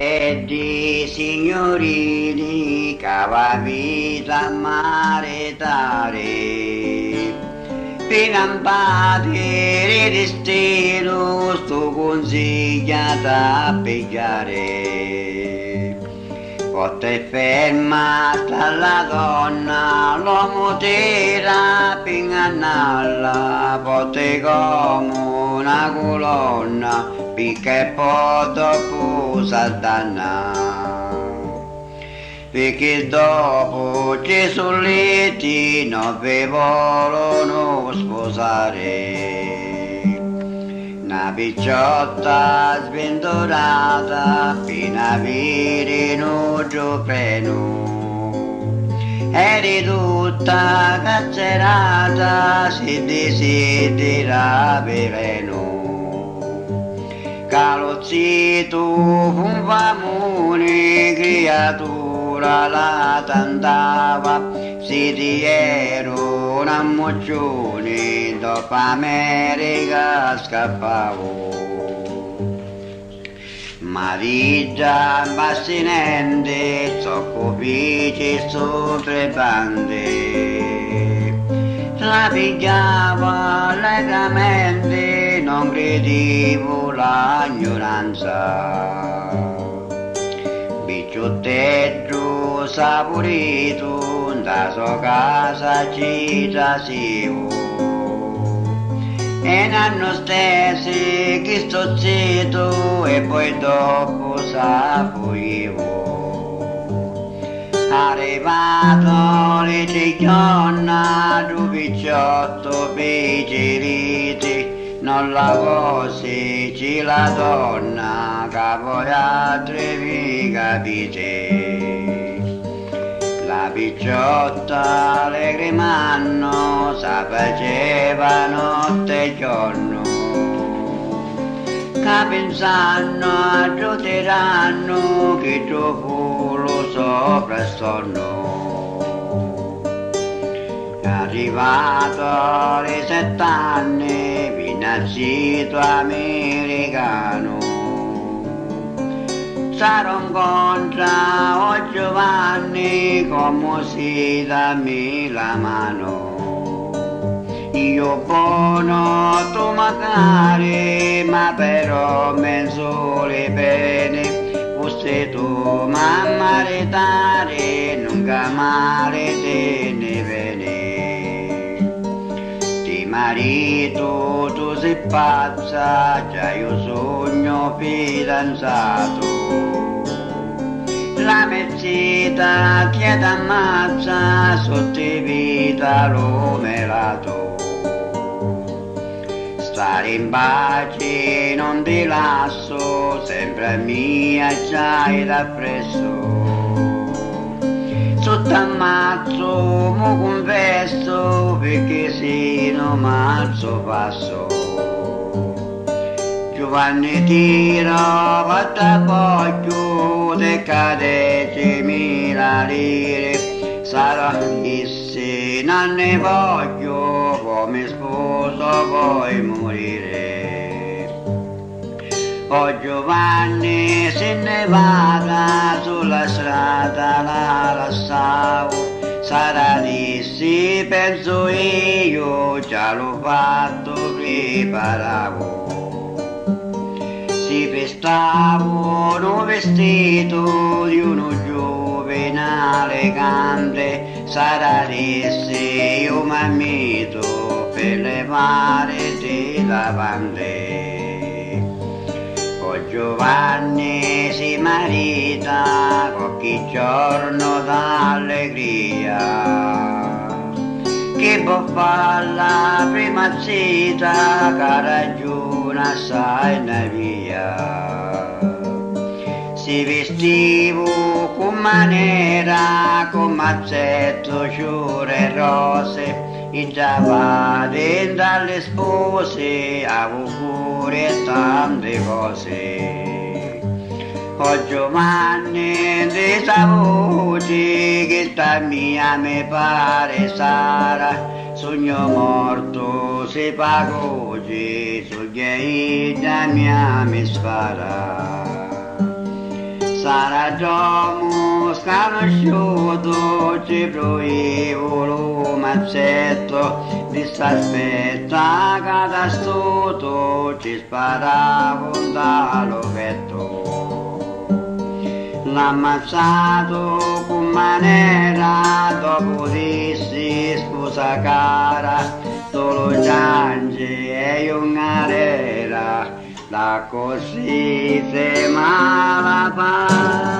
e di signorini cava vita maritare, pinampati di stilo sto consigliata a pigliare. Pote ferma sta la donna, l'uomo tira pingannalla, pote come una colonna, picca e poi dopo s'addanna. Perché dopo Gesù letti non vi vogliono sposare. Una picciotta svendorata fino a avere un giopreno, eri tutta cazzerata si desidera veleno. Calozzito un famone creatura la tantava, si diero una moccione dopo America scappavo. Marigia bassinente, zoccopici su tre bande, la pigliava allegramente, non credevo l'ignoranza. Bicciotteggio saporito, da sua casa ci trasivo, e l'anno stesso che sto zitto e poi dopo sapoivo. Arrivato le ciglionna, due picciotto picciriti, non la cose ci la donna, che voi altri vi capite. La picciotta allegrimanno sa faceva notte e giorno, che pensano aggiuteranno che tuo fulo sopra il sonno. È arrivato ai 7 anni, nascito americano, sarò incontra o Giovanni come si dammi la mano. Io buono, tu magari, ma però menzole bene, fosse tu mamma maritare, nunca male te ne bene. Di marito tu sei pazza, già io sogno fidanzato. La mezzita ti ammazza sotto vita l'ho melato. Stare in pace non ti lascio, sempre mia c'hai da presso. Sotto ammazzo mo confesso, perché se non mazzo passo. Giovanni tiro fatta poggio, te cade 10.000 lire, sarà se non ne voglio, come sposo vuoi morire. O Giovanni se ne vada, sulla strada la lasciavo, sarà dissi penso io, già l'ho fatto, preparavo. Si festavo un vestito di uno giovane elegante, sarà disse io m'ammito per levare te lavande. O Giovanni si marita qualche giorno d'allegria, che può fare la prima zita che ragiona assai una via. Si vestivo con maniera, con mazzetto, ciure e rose, i giavati dalle spose, auguri e tante cose. O Giovanni di sa voce che sta mia mi pare sarà, sogno morto si pagoci, sogno da mia mi spara. sarà già sconosciuto, ci proivo lo mazzetto, vi aspetta cada stuto, ci sparavo dallo petto. L'ha ammazzato con maniera, dopo dissi scusa cara, solo piange e una nera, la così se malapara.